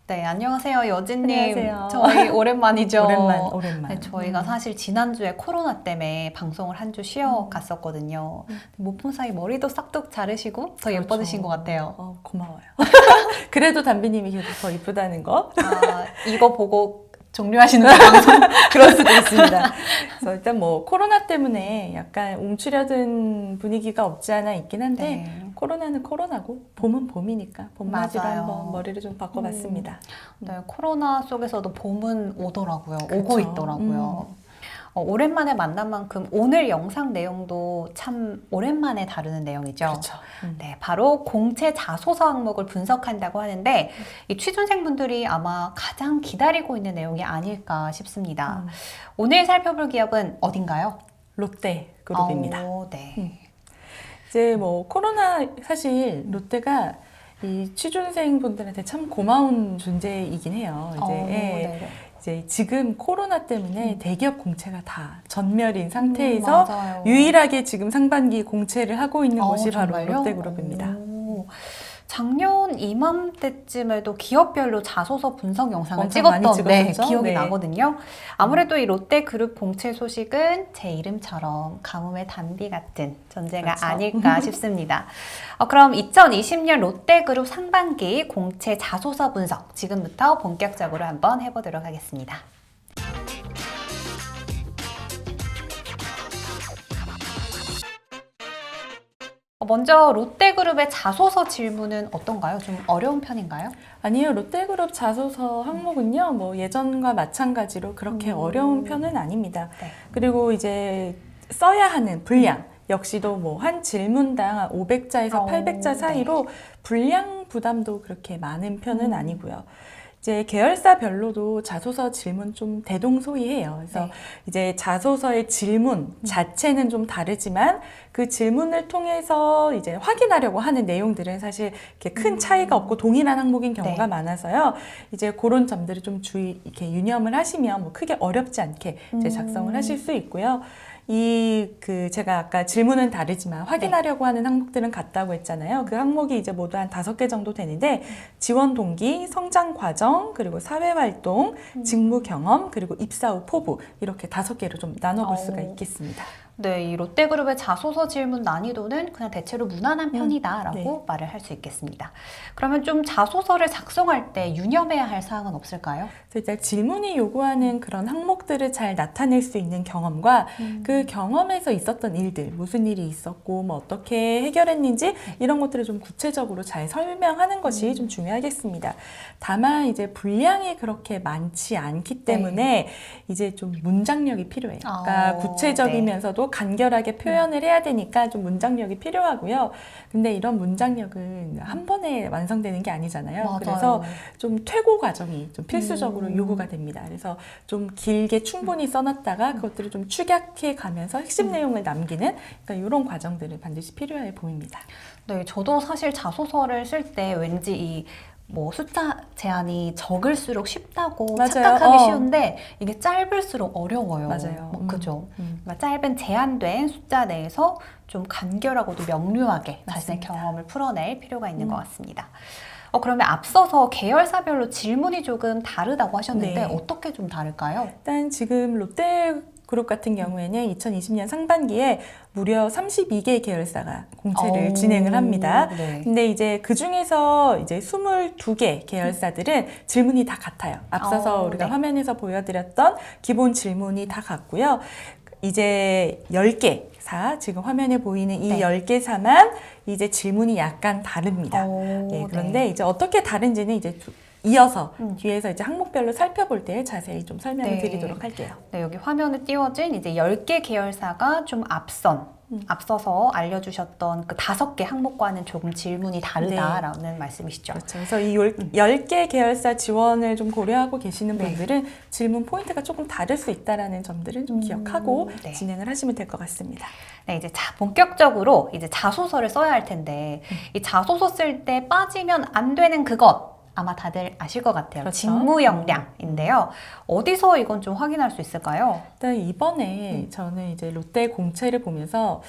네, 안녕하세요, 여진님. 안녕하세요. 저희 오랜만이죠. 오랜만. 네, 저희가 사실 지난주에 코로나 때문에 방송을 한 주 쉬어 갔었거든요. 못 본 사이 머리도 싹둑 자르시고 더 예뻐지신 것 같아요. 고마워요. 그래도 담비님이 계속 더 이쁘다는 거. 아, 이거 보고 종료하시는 방송? 그럴 수도 있습니다. 그래서 일단 뭐 코로나 때문에 약간 움츠려든 분위기가 없지 않아 있긴 한데 네. 코로나는 코로나고 봄은 봄이니까 봄맞이로 맞아요. 한번 머리를 좀 바꿔봤습니다. 네, 코로나 속에서도 봄은 오더라고요. 오고 그렇죠. 있더라고요. 오랜만에 만난 만큼 오늘 영상 내용도 참 오랜만에 다루는 내용이죠. 그렇죠. 네, 바로 공채 자소서 항목을 분석한다고 하는데 이 취준생분들이 아마 가장 기다리고 있는 내용이 아닐까 싶습니다. 오늘 살펴볼 기업은 어딘가요? 롯데 그룹입니다. 네. 이제 뭐 코로나 사실 롯데가 이 취준생분들한테 참 고마운 존재이긴 해요. 이제 지금 코로나 때문에 대기업 공채가 다 전멸인 상태에서 맞아요. 유일하게 지금 상반기 공채를 하고 있는 곳이 바로 정말요? 롯데그룹입니다. 작년 이맘때쯤에도 기업별로 자소서 분석 영상을 엄청 많이 찍었던 찍었었죠? 기억이 네. 나거든요. 아무래도 이 롯데그룹 공채 소식은 제 이름처럼 가뭄의 단비 같은 존재가 그렇죠. 아닐까 싶습니다. 그럼 2020년 롯데그룹 상반기 공채 자소서 분석 지금부터 본격적으로 한번 해보도록 하겠습니다. 먼저 롯데그룹의 자소서 질문은 어떤가요? 좀 어려운 편인가요? 아니요, 롯데그룹 자소서 항목은요, 뭐 예전과 마찬가지로 그렇게 어려운 편은 아닙니다. 네. 그리고 이제 써야 하는 분량 역시도 뭐 한 질문당 500자에서 800자 사이로 분량 부담도 그렇게 많은 편은 아니고요. 이제 계열사별로도 자소서 질문 좀 대동소이해요. 그래서 이제 자소서의 질문 자체는 좀 다르지만 그 질문을 통해서 이제 확인하려고 하는 내용들은 사실 이렇게 큰 차이가 없고 동일한 항목인 경우가 많아서요. 이제 그런 점들을 좀 이렇게 유념을 하시면 뭐 크게 어렵지 않게 이제 작성을 하실 수 있고요. 제가 아까 질문은 다르지만 확인하려고 하는 항목들은 같다고 했잖아요. 그 항목이 이제 모두 한 5개 정도 되는데 지원 동기, 성장 과정, 그리고 사회활동, 직무 경험, 그리고 입사 후 포부 이렇게 5개로 좀 나눠볼 수가 있겠습니다. 네, 이 롯데그룹의 자소서 질문 난이도는 그냥 대체로 무난한 편이다라고 말을 할 수 있겠습니다. 그러면 좀 자소서를 작성할 때 유념해야 할 사항은 없을까요? 일단 질문이 요구하는 그런 항목들을 잘 나타낼 수 있는 경험과 그 경험에서 있었던 일들, 무슨 일이 있었고 뭐 어떻게 해결했는지 이런 것들을 좀 구체적으로 잘 설명하는 것이 좀 중요하겠습니다. 다만 이제 분량이 그렇게 많지 않기 때문에 이제 좀 문장력이 필요해요. 그러니까 구체적이면서도 간결하게 표현을 해야 되니까 좀 문장력이 필요하고요. 근데 이런 문장력은 한 번에 완성되는 게 아니잖아요. 맞아요. 그래서 좀 퇴고 과정이 좀 필수적으로 요구가 됩니다. 그래서 좀 길게 충분히 써놨다가 그것들을 좀 축약해 가면서 핵심 내용을 남기는 그러니까 이런 과정들은 반드시 필요해 보입니다. 네, 저도 사실 자소서를 쓸 때 왠지 뭐 숫자 제한이 적을수록 쉽다고 맞아요. 착각하기 쉬운데 이게 짧을수록 어려워요. 맞아요. 그죠? 그러니까 짧은 제한된 숫자 내에서 좀 간결하고도 명료하게 자신의 경험을 풀어낼 필요가 있는 것 같습니다. 그러면 앞서서 계열사별로 질문이 조금 다르다고 하셨는데 어떻게 좀 다를까요? 일단 지금 롯데그룹 같은 경우에는 2020년 상반기에 무려 32개 계열사가 공채를 진행을 합니다. 근데 이제 그 중에서 이제 22개 계열사들은 질문이 다 같아요. 앞서서 우리가 화면에서 보여드렸던 기본 질문이 다 같고요. 이제 10개 지금 화면에 보이는 이 10개사만 이제 질문이 약간 다릅니다. 그런데 이제 어떻게 다른지는 이제 이어서 뒤에서 이제 항목별로 살펴볼 때 자세히 좀 설명을 드리도록 할게요. 네, 여기 화면에 띄워진 이제 10개 계열사가 좀 앞서서 알려주셨던 그 5개 항목과는 조금 질문이 다르다라는 말씀이시죠. 그렇죠. 그래서 이 10개 계열사 지원을 좀 고려하고 계시는 분들은 질문 포인트가 조금 다를 수 있다는 점들은 좀 기억하고 진행을 하시면 될 것 같습니다. 네, 이제 본격적으로 이제 자소서를 써야 할 텐데 이 자소서 쓸 때 빠지면 안 되는 그것 아마 다들 아실 것 같아요. 그렇죠. 직무 역량인데요. 어디서 이건 좀 확인할 수 있을까요? 일단 이번에 저는 이제 롯데 공채를 보면서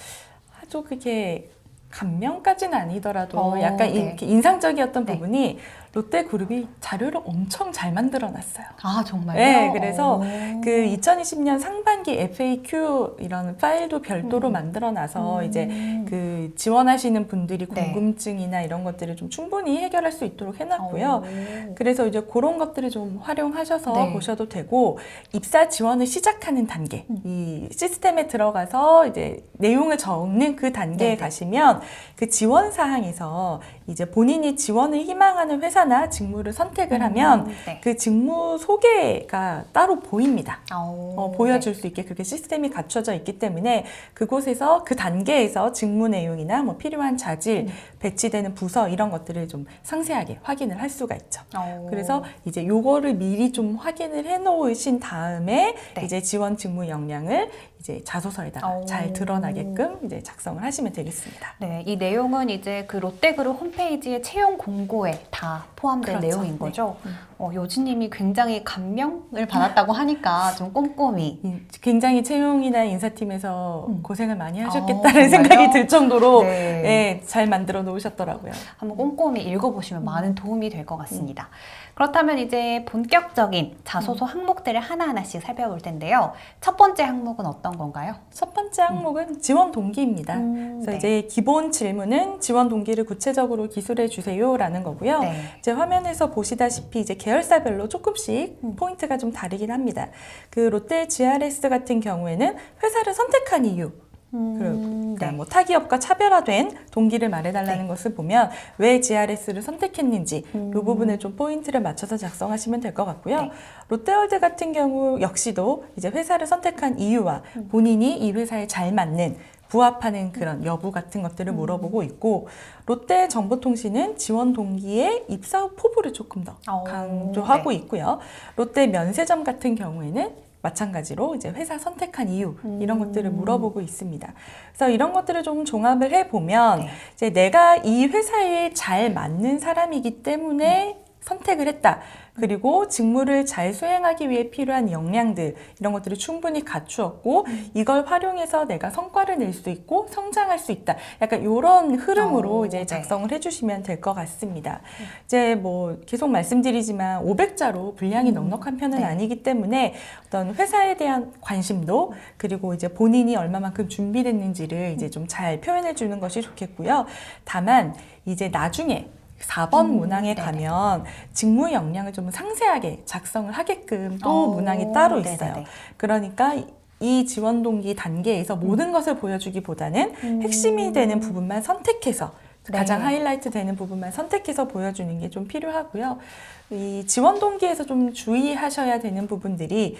아주 그게 감명까지는 아니더라도 약간 이렇게 인상적이었던 부분이 롯데그룹이 자료를 엄청 잘 만들어놨어요. 아, 정말요? 네, 그래서 오. 그 2020년 상반기 FAQ 이런 파일도 별도로 만들어놔서 이제 그 지원하시는 분들이 네. 궁금증이나 이런 것들을 좀 충분히 해결할 수 있도록 해놨고요. 오. 그래서 이제 그런 것들을 좀 활용하셔서 네. 보셔도 되고, 입사 지원을 시작하는 단계, 이 시스템에 들어가서 이제 내용을 적는 그 단계에 네네. 가시면 그 지원 사항에서 이제 본인이 지원을 희망하는 회사나 직무를 선택을 하면 네. 그 직무 소개가 따로 보입니다. 오, 보여줄 수 있게 그렇게 시스템이 갖춰져 있기 때문에 그곳에서 그 단계에서 직무 내용이나 뭐 필요한 자질, 배치되는 부서 이런 것들을 좀 상세하게 확인을 할 수가 있죠. 오. 그래서 이제 요거를 미리 좀 확인을 해 놓으신 다음에 네. 이제 지원 직무 역량을 이제 자소서에다가 오. 잘 드러나게끔 이제 작성을 하시면 되겠습니다. 네, 이 내용은 이제 그 롯데그룹 홈페이지의 채용 공고에 다 포함된 그렇죠. 내용인 네. 거죠. 요지님이 굉장히 감명을 받았다고 하니까 좀 꼼꼼히. 굉장히 채용이나 인사팀에서 고생을 많이 하셨겠다는 정말요? 생각이 들 정도로 네. 네, 잘 만들어 놓으셨더라고요. 한번 꼼꼼히 읽어보시면 많은 도움이 될 것 같습니다. 그렇다면 이제 본격적인 자소서 항목들을 하나하나씩 살펴볼 텐데요. 첫 번째 항목은 어떤 건가요? 첫 번째 항목은 지원 동기입니다. 그래서 네. 이제 기본 질문은 지원 동기를 구체적으로 기술해 주세요라는 거고요. 네. 이제 화면에서 보시다시피 이제 계열사별로 조금씩 포인트가 좀 다르긴 합니다. 그 롯데 GRS 같은 경우에는 회사를 선택한 이유, 그러니까 네. 뭐 타기업과 차별화된 동기를 말해달라는 네. 것을 보면 왜 GRS를 선택했는지 이 부분을 좀 포인트를 맞춰서 작성하시면 될 것 같고요. 네. 롯데월드 같은 경우 역시도 이제 회사를 선택한 이유와 본인이 이 회사에 잘 맞는 부합하는 그런 여부 같은 것들을 물어보고 있고, 롯데정보통신은 지원 동기의 입사 후 포부를 조금 더 강조하고 네. 있고요. 롯데 면세점 같은 경우에는 마찬가지로 이제 회사 선택한 이유 이런 것들을 물어보고 있습니다. 그래서 이런 것들을 좀 종합을 해보면 네. 이제 내가 이 회사에 잘 맞는 사람이기 때문에 선택을 했다. 그리고 직무를 잘 수행하기 위해 필요한 역량들 이런 것들을 충분히 갖추었고 이걸 활용해서 내가 성과를 낼 수 있고 성장할 수 있다. 약간 이런 흐름으로 이제 네. 작성을 해주시면 될 것 같습니다. 이제 뭐 계속 말씀드리지만 500자로 분량이 넉넉한 편은 네. 아니기 때문에 어떤 회사에 대한 관심도 그리고 이제 본인이 얼마만큼 준비됐는지를 이제 좀 잘 표현해 주는 것이 좋겠고요. 다만 이제 나중에 4번 문항에 네네. 가면 직무 역량을 좀 상세하게 작성을 하게끔 또 오, 문항이 따로 있어요. 네네네. 그러니까 이 지원 동기 단계에서 모든 것을 보여주기보다는 핵심이 되는 부분만 선택해서 가장 네. 하이라이트 되는 부분만 선택해서 보여주는 게 좀 필요하고요. 이 지원 동기에서 좀 주의하셔야 되는 부분들이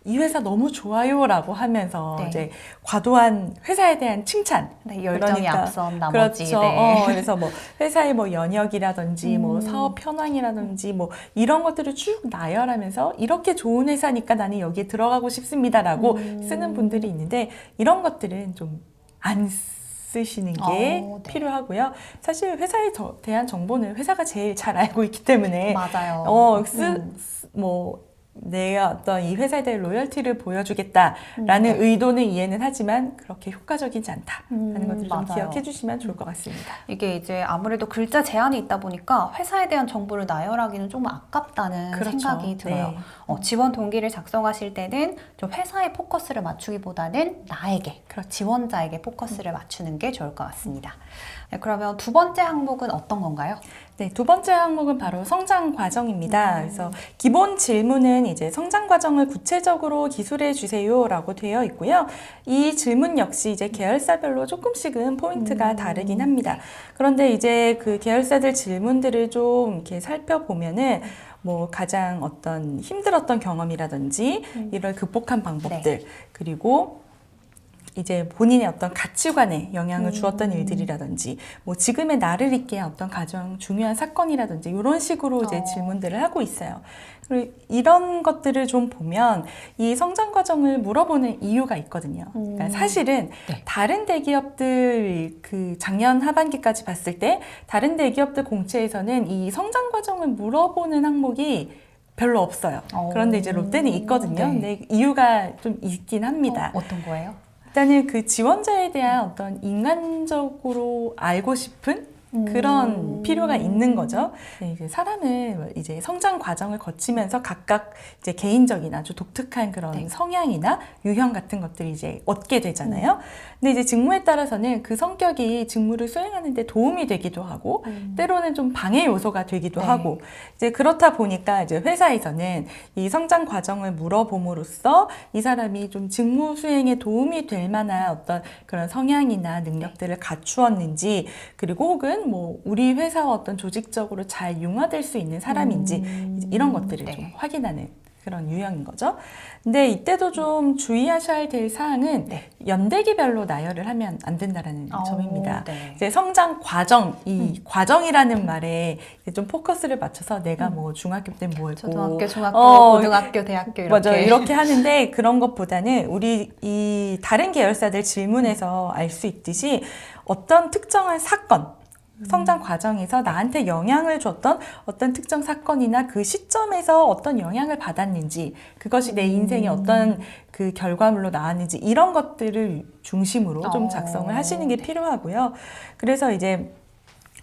이 회사 너무 좋아요라고 하면서 네. 이제 과도한 회사에 대한 칭찬, 네, 열정이 그러니까, 앞선 나머지. 그렇죠. 네. 그래서 뭐 회사의 뭐 연역이라든지 뭐 사업 현황이라든지 뭐 이런 것들을 쭉 나열하면서 이렇게 좋은 회사니까 나는 여기에 들어가고 싶습니다라고 쓰는 분들이 있는데 이런 것들은 좀 안 쓰시는 게 네. 필요하고요. 사실 회사에 대한 정보는 회사가 제일 잘 알고 있기 때문에 맞아요. 뭐 내가 어떤 이 회사에 대한 로열티를 보여주겠다라는 의도는 이해는 하지만 그렇게 효과적이지 않다라는 것들을 좀 맞아요. 기억해 주시면 좋을 것 같습니다. 이게 이제 아무래도 글자 제한이 있다 보니까 회사에 대한 정보를 나열하기는 좀 아깝다는 그렇죠. 생각이 들어요. 네. 지원 동기를 작성하실 때는 좀 회사에 포커스를 맞추기보다는 나에게, 지원자에게 포커스를 맞추는 게 좋을 것 같습니다. 네, 그러면 두 번째 항목은 어떤 건가요? 네, 두 번째 항목은 바로 성장 과정입니다. 그래서 기본 질문은 이제 성장 과정을 구체적으로 기술해 주세요라고 되어 있고요. 이 질문 역시 이제 계열사별로 조금씩은 포인트가 다르긴 합니다. 그런데 이제 그 계열사들 질문들을 좀 이렇게 살펴보면은 뭐 가장 어떤 힘들었던 경험이라든지 이를 극복한 방법들 그리고 이제 본인의 어떤 가치관에 영향을 주었던 일들이라든지 뭐 지금의 나를 있게 한 어떤 가장 중요한 사건이라든지 이런 식으로 이제 질문들을 하고 있어요. 그리고 이런 것들을 좀 보면 이 성장 과정을 물어보는 이유가 있거든요. 그러니까 사실은 다른 대기업들 그 작년 하반기까지 봤을 때 다른 대기업들 공채에서는 이 성장 과정을 물어보는 항목이 별로 없어요. 그런데 이제 롯데는 있거든요. 네. 근데 이유가 좀 있긴 합니다. 어떤 거예요? 일단은 그 지원자에 대한 어떤 인간적으로 알고 싶은 그런 필요가 있는 거죠. 네, 이제 사람은 이제 성장 과정을 거치면서 각각 이제 개인적인 아주 독특한 그런 네. 성향이나 유형 같은 것들이 이제 얻게 되잖아요. 근데 이제 직무에 따라서는 그 성격이 직무를 수행하는 데 도움이 되기도 하고 때로는 좀 방해 요소가 되기도 네. 하고 이제 그렇다 보니까 이제 회사에서는 이 성장 과정을 물어봄으로써 이 사람이 좀 직무 수행에 도움이 될 만한 어떤 그런 성향이나 능력들을 갖추었는지 그리고 혹은 뭐 우리 회사와 어떤 조직적으로 잘 융화될 수 있는 사람인지 이제 이런 것들을 네. 좀 확인하는 그런 유형인 거죠. 근데 이때도 좀 주의하셔야 될 사항은 네. 연대기별로 나열을 하면 안 된다라는 점입니다. 네. 이제 성장 과정, 이 과정이라는 말에 이제 좀 포커스를 맞춰서 내가 뭐 중학교 때 뭐 했고 초등학교, 중학교, 고등학교, 대학교 이렇게. 맞아요. 이렇게 하는데 그런 것보다는 우리 이 다른 계열사들 질문에서 알 수 있듯이 어떤 특정한 사건, 성장 과정에서 나한테 영향을 줬던 어떤 특정 사건이나 그 시점에서 어떤 영향을 받았는지 그것이 내 인생에 어떤 그 결과물로 나왔는지 이런 것들을 중심으로 좀 작성을 하시는 게 필요하고요. 그래서 이제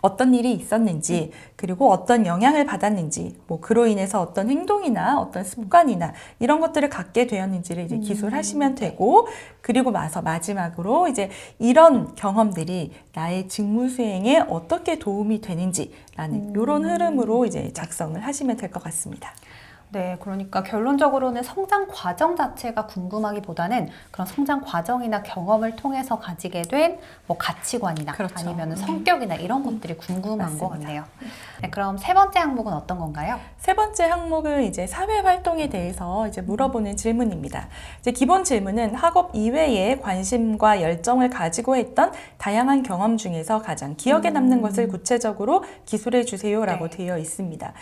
어떤 일이 있었는지 그리고 어떤 영향을 받았는지 뭐 그로 인해서 어떤 행동이나 어떤 습관이나 이런 것들을 갖게 되었는지를 이제 기술하시면 되고 그리고 나서 마지막으로 이제 이런 경험들이 나의 직무 수행에 어떻게 도움이 되는지라는 이런 흐름으로 이제 작성을 하시면 될 것 같습니다. 네, 그러니까 결론적으로는 성장 과정 자체가 궁금하기보다는 그런 성장 과정이나 경험을 통해서 가지게 된 뭐 가치관이나 그렇죠. 아니면 성격이나 이런 것들이 궁금한 것 맞습니다. 같네요. 네, 그럼 세 번째 항목은 어떤 건가요? 세 번째 항목은 이제 사회 활동에 대해서 이제 물어보는 질문입니다. 이제 기본 질문은 학업 이외에 관심과 열정을 가지고 했던 다양한 경험 중에서 가장 기억에 남는 것을 구체적으로 기술해 주세요라고 네. 되어 있습니다.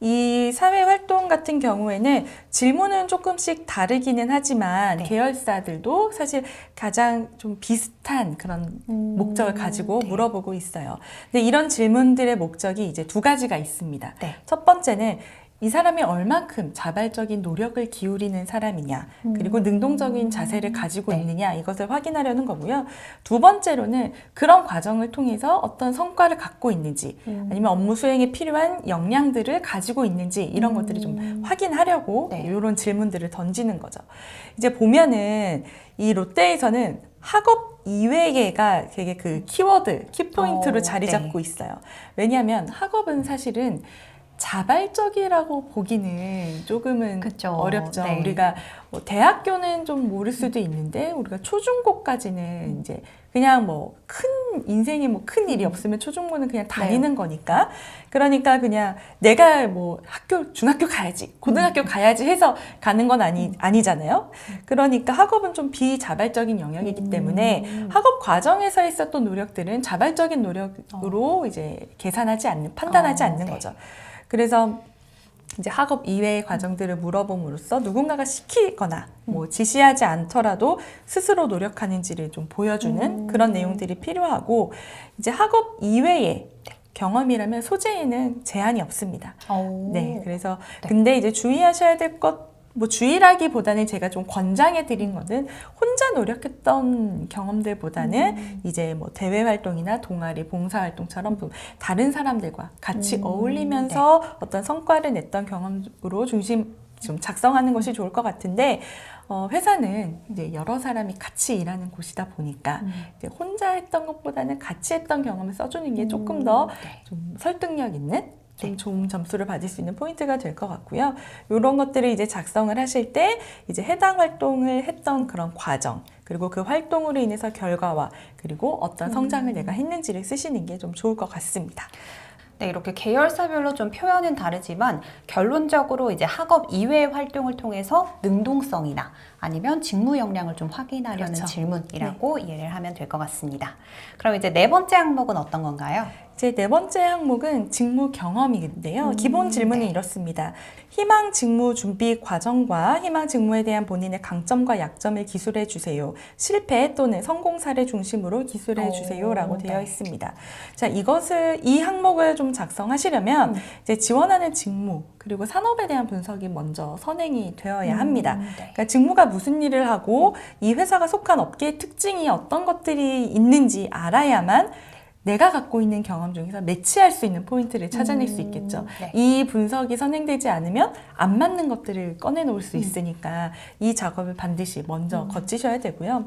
이 사회 활동 같은 경우에는 질문은 조금씩 다르기는 하지만 네. 계열사들도 사실 가장 좀 비슷한 그런 목적을 가지고 네. 물어보고 있어요. 근데 이런 질문들의 목적이 이제 두 가지가 있습니다. 네. 첫 번째는 이 사람이 얼만큼 자발적인 노력을 기울이는 사람이냐, 그리고 능동적인 자세를 가지고 네. 있느냐, 이것을 확인하려는 거고요. 두 번째로는 그런 과정을 통해서 어떤 성과를 갖고 있는지, 아니면 업무 수행에 필요한 역량들을 가지고 있는지, 이런 것들을 좀 확인하려고 네. 이런 질문들을 던지는 거죠. 이제 보면은 이 롯데에서는 학업 이외가 되게 그 키워드, 키포인트로 자리 네. 잡고 있어요. 왜냐하면 학업은 사실은 자발적이라고 보기는 조금은 그쵸. 어렵죠. 네. 우리가 뭐 대학교는 좀 모를 수도 있는데 우리가 초중고까지는 이제 그냥 뭐 큰 인생에 뭐 큰 일이 없으면 초중고는 그냥 다니는 거니까 그러니까 그냥 내가 뭐 중학교 가야지 고등학교 가야지 해서 가는 건 아니잖아요. 그러니까 학업은 좀 비자발적인 영역이기 때문에 학업 과정에서 있었던 노력들은 자발적인 노력으로 이제 판단하지 않는 네. 거죠. 그래서 이제 학업 이외의 과정들을 물어봄으로써 누군가가 시키거나 뭐 지시하지 않더라도 스스로 노력하는지를 좀 보여주는 그런 내용들이 필요하고 이제 학업 이외의 경험이라면 소재에는 제한이 없습니다. 네, 그래서 네. 근데 이제 주의하셔야 될 것 뭐 주의라기보다는 제가 좀 권장해 드린 거는 혼자 노력했던 경험들보다는 이제 뭐 대외 활동이나 동아리, 봉사 활동처럼 좀 다른 사람들과 같이 어울리면서 어떤 성과를 냈던 경험으로 좀 작성하는 것이 좋을 것 같은데 회사는 이제 여러 사람이 같이 일하는 곳이다 보니까 이제 혼자 했던 것보다는 같이 했던 경험을 써주는 게 조금 더 좀 설득력 있는 좀 좋은 점수를 받을 수 있는 포인트가 될 것 같고요. 이런 것들을 이제 작성을 하실 때 이제 해당 활동을 했던 그런 과정 그리고 그 활동으로 인해서 결과와 그리고 어떤 성장을 내가 했는지를 쓰시는 게 좀 좋을 것 같습니다. 네, 이렇게 계열사별로 좀 표현은 다르지만 결론적으로 이제 학업 이외의 활동을 통해서 능동성이나 아니면 직무 역량을 좀 확인하려는 그렇죠. 질문이라고 이해를 하면 될 것 같습니다. 그럼 이제 네 번째 항목은 어떤 건가요? 제 네 번째 항목은 직무 경험인데요. 기본 질문은 이렇습니다. 희망 직무 준비 과정과 희망 직무에 대한 본인의 강점과 약점을 기술해 주세요. 실패 또는 성공 사례 중심으로 기술해 주세요라고 되어 있습니다. 자, 이 항목을 좀 작성하시려면 이제 지원하는 직무 그리고 산업에 대한 분석이 먼저 선행이 되어야 합니다. 그러니까 직무가 무슨 일을 하고 이 회사가 속한 업계의 특징이 어떤 것들이 있는지 알아야만 내가 갖고 있는 경험 중에서 매치할 수 있는 포인트를 찾아낼 수 있겠죠. 네. 이 분석이 선행되지 않으면 안 맞는 것들을 꺼내놓을 수 있으니까 이 작업을 반드시 먼저 거치셔야 되고요.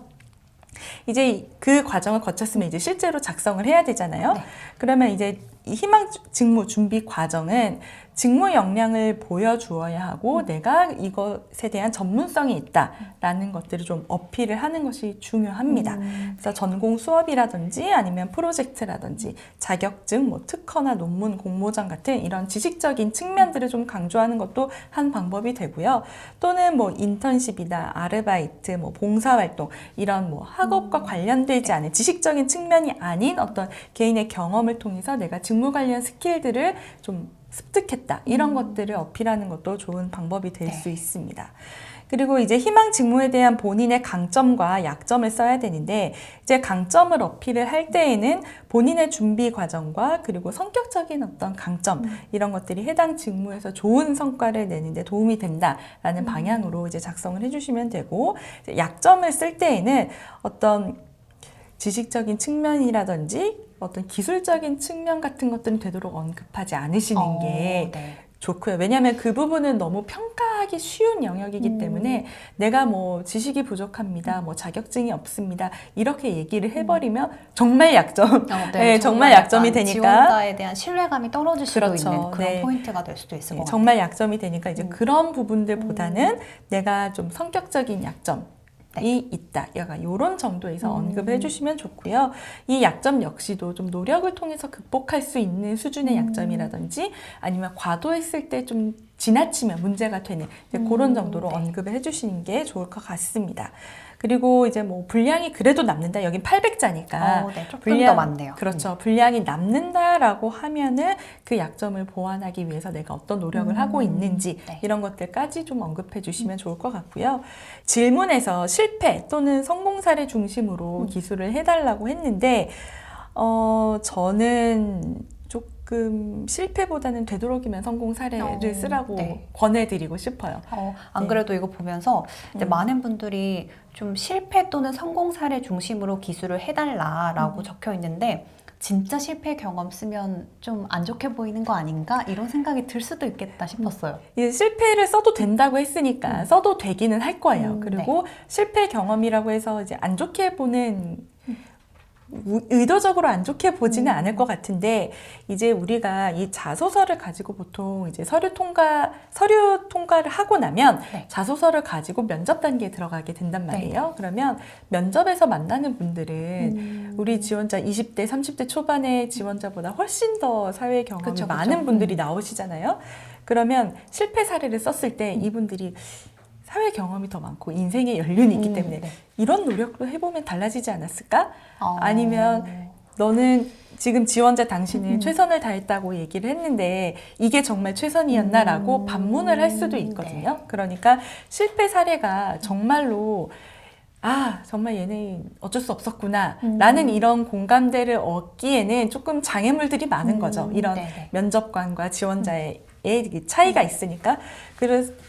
이제 그 과정을 거쳤으면 이제 실제로 작성을 해야 되잖아요. 네. 그러면 이제 이 희망 직무 준비 과정은 직무 역량을 보여주어야 하고 내가 이것에 대한 전문성이 있다라는 것들을 좀 어필을 하는 것이 중요합니다. 그래서 전공 수업이라든지 아니면 프로젝트라든지 자격증, 뭐 특허나 논문, 공모전 같은 이런 지식적인 측면들을 좀 강조하는 것도 한 방법이 되고요. 또는 뭐 인턴십이나 아르바이트, 뭐 봉사활동 이런 뭐 학업과 관련되지 않은 지식적인 측면이 아닌 어떤 개인의 경험을 통해서 내가 직무 관련 스킬들을 좀 습득했다. 이런 것들을 어필하는 것도 좋은 방법이 될 수 있습니다. 그리고 이제 희망 직무에 대한 본인의 강점과 약점을 써야 되는데 이제 강점을 어필을 할 때에는 본인의 준비 과정과 그리고 성격적인 어떤 강점 이런 것들이 해당 직무에서 좋은 성과를 내는데 도움이 된다라는 방향으로 이제 작성을 해주시면 되고 이제 약점을 쓸 때에는 어떤 지식적인 측면이라든지 어떤 기술적인 측면 같은 것들은 되도록 언급하지 않으시는 게 네. 좋고요. 왜냐하면 그 부분은 너무 평가하기 쉬운 영역이기 때문에 내가 뭐 지식이 부족합니다, 뭐 자격증이 없습니다 이렇게 얘기를 해버리면 정말 약점, 네, 정말 약점이 되니까 지원자에 대한 신뢰감이 떨어질 수도 그렇죠. 있는 그런 네. 포인트가 될 수도 있을 것 같아요. 정말 약점이 되니까 이제 그런 부분들보다는 내가 좀 성격적인 약점 이 있다. 약간 이런 정도에서 언급해 주시면 좋고요. 이 약점 역시도 좀 노력을 통해서 극복할 수 있는 수준의 약점이라든지 아니면 과도했을 때 좀 지나치면 문제가 되는 이제 그런 정도로 언급을 해 주시는 게 좋을 것 같습니다. 그리고 이제 뭐 분량이 그래도 남는다. 여긴 800자니까 네, 조금 더 많네요. 그렇죠. 분량이 남는다라고 하면은 그 약점을 보완하기 위해서 내가 어떤 노력을 하고 있는지 이런 것들까지 좀 언급해 주시면 좋을 것 같고요. 질문에서 실패 또는 성공 사례 중심으로 기술을 해달라고 했는데 저는 조금 실패보다는 되도록이면 성공 사례를 쓰라고 권해드리고 싶어요. 안 그래도 이거 보면서 이제 많은 분들이 좀 실패 또는 성공 사례 중심으로 기술을 해달라라고 적혀 있는데 진짜 실패 경험 쓰면 좀 안 좋게 보이는 거 아닌가? 이런 생각이 들 수도 있겠다 싶었어요. 이제 실패를 써도 된다고 했으니까 써도 되기는 할 거예요. 그리고 실패 경험이라고 해서 이제 안 좋게 보는 의도적으로 안 좋게 보지는 않을 것 같은데 이제 우리가 이 자소서를 가지고 보통 이제 서류 통과를 하고 나면 자소서를 가지고 면접 단계에 들어가게 된단 말이에요. 그러면 면접에서 만나는 분들은 우리 지원자 20대, 30대 초반의 지원자보다 훨씬 더 사회 경험이 많은 분들이 나오시잖아요. 그러면 실패 사례를 썼을 때 이분들이 사회 경험이 더 많고 인생의 연륜이 있기 때문에 이런 노력도 해보면 달라지지 않았을까? 아니면 너는 지금 지원자 당신은 최선을 다했다고 얘기를 했는데 이게 정말 최선이었나라고 반문을 할 수도 있거든요. 그러니까 실패 사례가 정말로 정말 얘는 어쩔 수 없었구나 라는 이런 공감대를 얻기에는 조금 장애물들이 많은 거죠. 이런 면접관과 지원자의 차이가 있으니까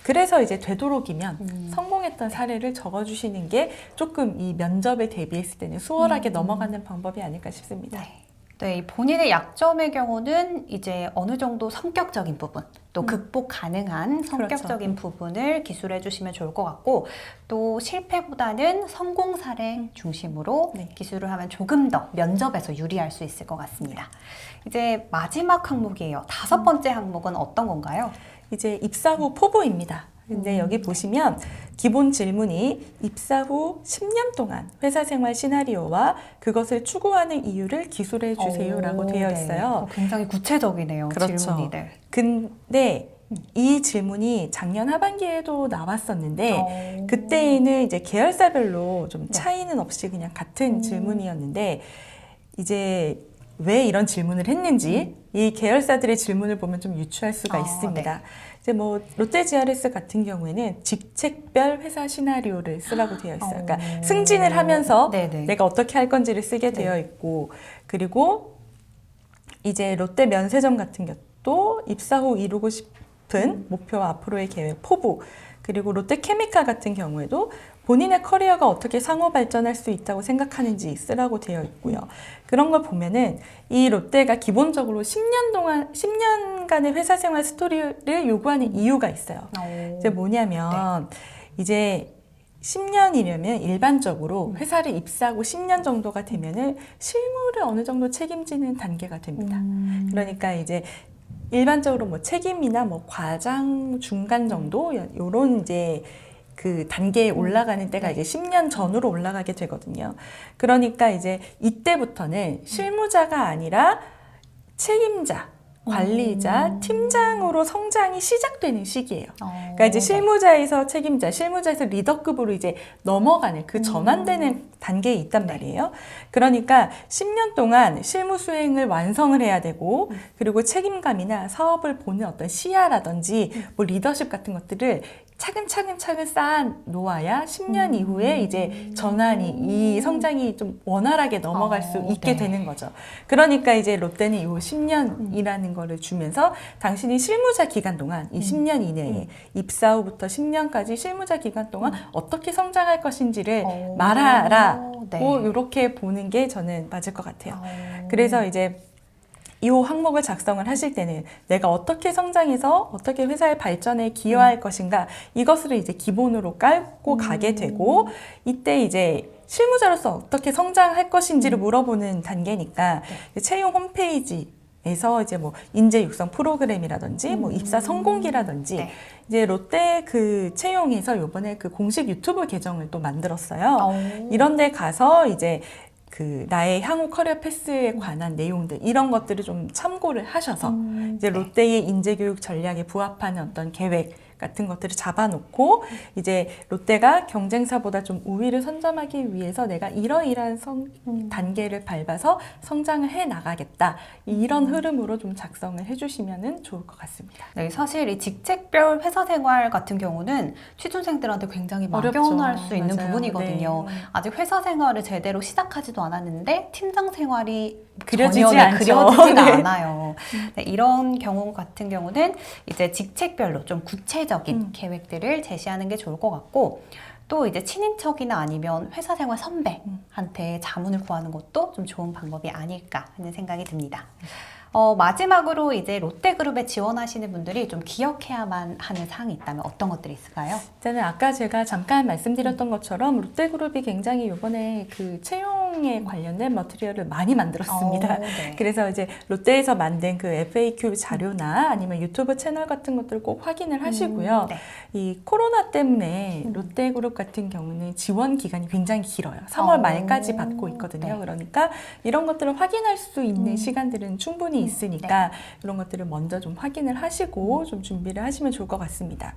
그래서 이제 되도록이면 성공했던 사례를 적어주시는 게 조금 이 면접에 대비했을 때는 수월하게 넘어가는 방법이 아닐까 싶습니다. 네, 본인의 약점의 경우는 이제 어느 정도 성격적인 부분, 또 극복 가능한 성격적인 부분을 기술해 주시면 좋을 것 같고, 또 실패보다는 성공 사례 중심으로 기술을 하면 조금 더 면접에서 유리할 수 있을 것 같습니다. 이제 마지막 항목이에요. 5번째 항목은 어떤 건가요? 이제 입사 후 포부입니다. 근데 여기 보시면 기본 질문이 입사 후 10년 동안 회사 생활 시나리오와 그것을 추구하는 이유를 기술해 주세요라고 되어 있어요. 굉장히 구체적이네요. 그렇죠. 질문이. 근데 이 질문이 작년 하반기에도 나왔었는데 그때는 이제 계열사별로 좀 차이는 없이 그냥 같은 질문이었는데 이제 왜 이런 질문을 했는지 이 계열사들의 질문을 보면 좀 유추할 수가 있습니다. 이제 뭐 롯데 GRS 같은 경우에는 직책별 회사 시나리오를 쓰라고 되어 있어요. 그러니까 승진을 하면서 내가 어떻게 할 건지를 쓰게 되어 있고, 그리고 이제 롯데 면세점 같은 경우도 입사 후 이루고 싶은 목표와 앞으로의 계획, 포부, 그리고 롯데케미칼 같은 경우에도 본인의 커리어가 어떻게 상호 발전할 수 있다고 생각하는지 쓰라고 되어 있고요. 그런 걸 보면은 이 롯데가 기본적으로 10년간의 회사 생활 스토리를 요구하는 이유가 있어요. 이제 뭐냐면 이제 10년이려면 일반적으로 회사를 입사하고 10년 정도가 되면은 실무를 어느 정도 책임지는 단계가 됩니다. 그러니까 이제 일반적으로 뭐 책임이나 뭐 과장 중간 정도 요런 이제 그 단계에 올라가는 때가 이제 10년 전으로 올라가게 되거든요. 그러니까 이제 이때부터는 실무자가 아니라 책임자, 관리자, 팀장으로 성장이 시작되는 시기예요. 그러니까 이제 실무자에서 책임자, 실무자에서 리더급으로 이제 넘어가는 그 전환되는 단계에 있단 말이에요. 그러니까 10년 동안 실무 수행을 완성을 해야 되고 그리고 책임감이나 사업을 보는 어떤 시야라든지 뭐 리더십 같은 것들을 차근차근 쌓아 놓아야 10년 이후에 이제 전환이 이 성장이 좀 원활하게 넘어갈 수 있게 되는 거죠. 그러니까 이제 롯데는 이 10년이라는 거를 주면서 당신이 실무자 기간 동안 이 10년 이내에 입사 후부터 10년까지 실무자 기간 동안 어떻게 성장할 것인지를 말하라. 이렇게 보는 게 저는 맞을 것 같아요. 그래서 이제 이 항목을 작성을 하실 때는 내가 어떻게 성장해서 어떻게 회사의 발전에 기여할 것인가 이것을 이제 기본으로 깔고 가게 되고 이때 이제 실무자로서 어떻게 성장할 것인지를 물어보는 단계니까 채용 홈페이지에서 이제 뭐 인재 육성 프로그램이라든지 뭐 입사 성공기라든지 이제 롯데 그 채용에서 요번에 그 공식 유튜브 계정을 또 만들었어요. 이런 데 가서 이제 그 나의 향후 커리어 패스에 관한 내용들 이런 것들을 좀 참고를 하셔서 이제 롯데의 인재교육 전략에 부합하는 어떤 계획 같은 것들을 잡아놓고 이제 롯데가 경쟁사보다 좀 우위를 선점하기 위해서 내가 이러이러한 단계를 밟아서 성장을 해 나가겠다 이런 흐름으로 좀 작성을 해주시면 좋을 것 같습니다. 네, 사실 이 직책별 회사 생활 같은 경우는 취준생들한테 굉장히 막연할 수 있는 부분이거든요. 아직 회사 생활을 제대로 시작하지도 않았는데 팀장 생활이 그려지지가 않아요. 네, 이런 경우 같은 경우는 이제 직책별로 좀 구체적인 계획들을 제시하는 게 좋을 것 같고 또 이제 친인척이나 아니면 회사 생활 선배한테 자문을 구하는 것도 좀 좋은 방법이 아닐까 하는 생각이 듭니다. 마지막으로 이제 롯데그룹에 지원하시는 분들이 좀 기억해야만 하는 사항이 있다면 어떤 것들이 있을까요? 일단은 아까 제가 잠깐 말씀드렸던 것처럼 롯데그룹이 굉장히 이번에 그 채용에 관련된 머티리얼을 많이 만들었습니다. 그래서 이제 롯데에서 만든 그 FAQ 자료나 아니면 유튜브 채널 같은 것들을 꼭 확인을 하시고요. 이 코로나 때문에 롯데그룹 같은 경우는 지원 기간이 굉장히 길어요. 3월 말까지 받고 있거든요. 그러니까 이런 것들을 확인할 수 있는 시간들은 충분히 있으니까 이런 것들을 먼저 좀 확인을 하시고 좀 준비를 하시면 좋을 것 같습니다.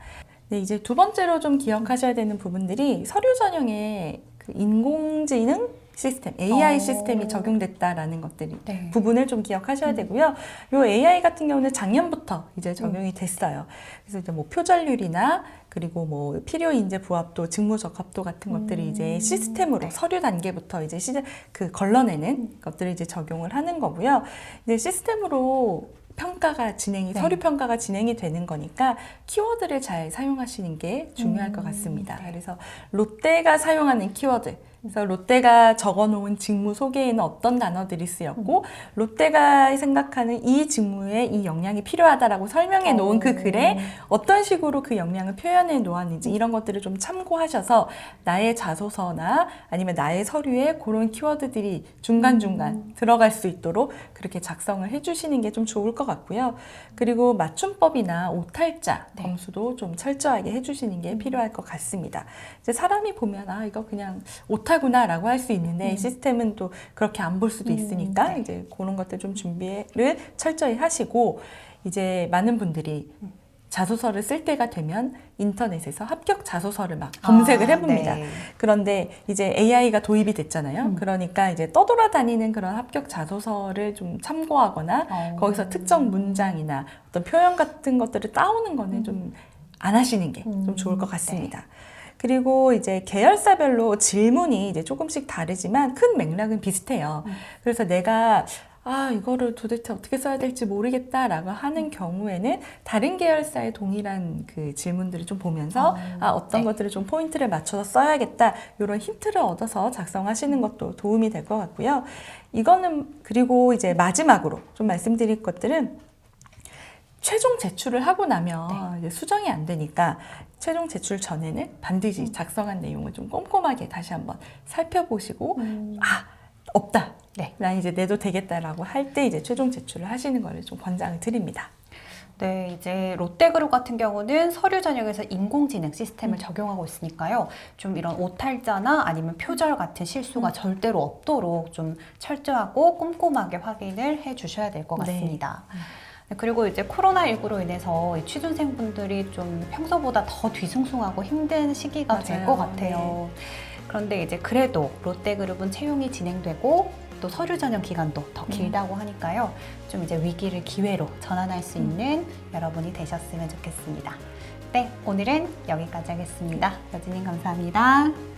네, 이제 두 번째로 좀 기억하셔야 되는 부분들이 서류 전형에 그 인공지능 시스템, AI 시스템이 적용됐다라는 것들이 부분을 좀 기억하셔야 되고요. 요 AI 같은 경우는 작년부터 이제 적용이 됐어요. 그래서 이제 뭐 표절률이나 그리고 뭐 필요 인재 부합도, 직무 적합도 같은 것들이 이제 시스템으로 서류 단계부터 이제 그 걸러내는 것들을 이제 적용을 하는 거고요. 이제 시스템으로 평가가 서류 평가가 진행이 되는 거니까 키워드를 잘 사용하시는 게 중요할 것 같습니다. 그래서 롯데가 사용하는 키워드, 그래서 롯데가 적어놓은 직무 소개에는 어떤 단어들이 쓰였고 롯데가 생각하는 이 직무에 이 역량이 필요하다라고 설명해 놓은 그 글에 어떤 식으로 그 역량을 표현해 놓았는지 이런 것들을 좀 참고하셔서 나의 자소서나 아니면 나의 서류에 그런 키워드들이 중간중간 들어갈 수 있도록 그렇게 작성을 해주시는 게 좀 좋을 것 같고요. 그리고 맞춤법이나 오탈자 검수도 좀 철저하게 해주시는 게 필요할 것 같습니다. 이제 사람이 보면 이거 그냥 오타구나 라고 할 수 있는데 시스템은 또 그렇게 안 볼 수도 있으니까 이제 그런 것들 좀 준비를 철저히 하시고 이제 많은 분들이 자소서를 쓸 때가 되면 인터넷에서 합격 자소서를 막 검색을 해봅니다. 그런데 이제 AI가 도입이 됐잖아요. 그러니까 이제 떠돌아다니는 그런 합격 자소서를 좀 참고하거나 거기서 특정 문장이나 어떤 표현 같은 것들을 따오는 거는 좀 안 하시는 게 좀 좋을 것 같습니다. 그리고 이제 계열사별로 질문이 이제 조금씩 다르지만 큰 맥락은 비슷해요. 그래서 내가 이거를 도대체 어떻게 써야 될지 모르겠다라고 하는 경우에는 다른 계열사의 동일한 그 질문들을 좀 보면서 어떤 네. 것들을 좀 포인트를 맞춰서 써야겠다 이런 힌트를 얻어서 작성하시는 것도 도움이 될 것 같고요. 이거는 그리고 이제 마지막으로 좀 말씀드릴 것들은 최종 제출을 하고 나면 이제 수정이 안 되니까 최종 제출 전에는 반드시 작성한 내용을 좀 꼼꼼하게 다시 한번 살펴보시고 없다. 네. 난 이제 내도 되겠다라고 할 때 이제 최종 제출을 하시는 거를 좀 권장을 드립니다. 네, 이제 롯데그룹 같은 경우는 서류 전형에서 인공지능 시스템을 적용하고 있으니까요. 좀 이런 오탈자나 아니면 표절 같은 실수가 절대로 없도록 좀 철저하고 꼼꼼하게 확인을 해 주셔야 될 것 같습니다. 네, 그리고 이제 코로나19로 인해서 이 취준생분들이 좀 평소보다 더 뒤숭숭하고 힘든 시기가 될 것 같아요. 그런데 이제 그래도 롯데그룹은 채용이 진행되고 또 서류 전형 기간도 더 길다고 하니까요. 좀 이제 위기를 기회로 전환할 수 있는 여러분이 되셨으면 좋겠습니다. 네, 오늘은 여기까지 하겠습니다. 여진님 감사합니다.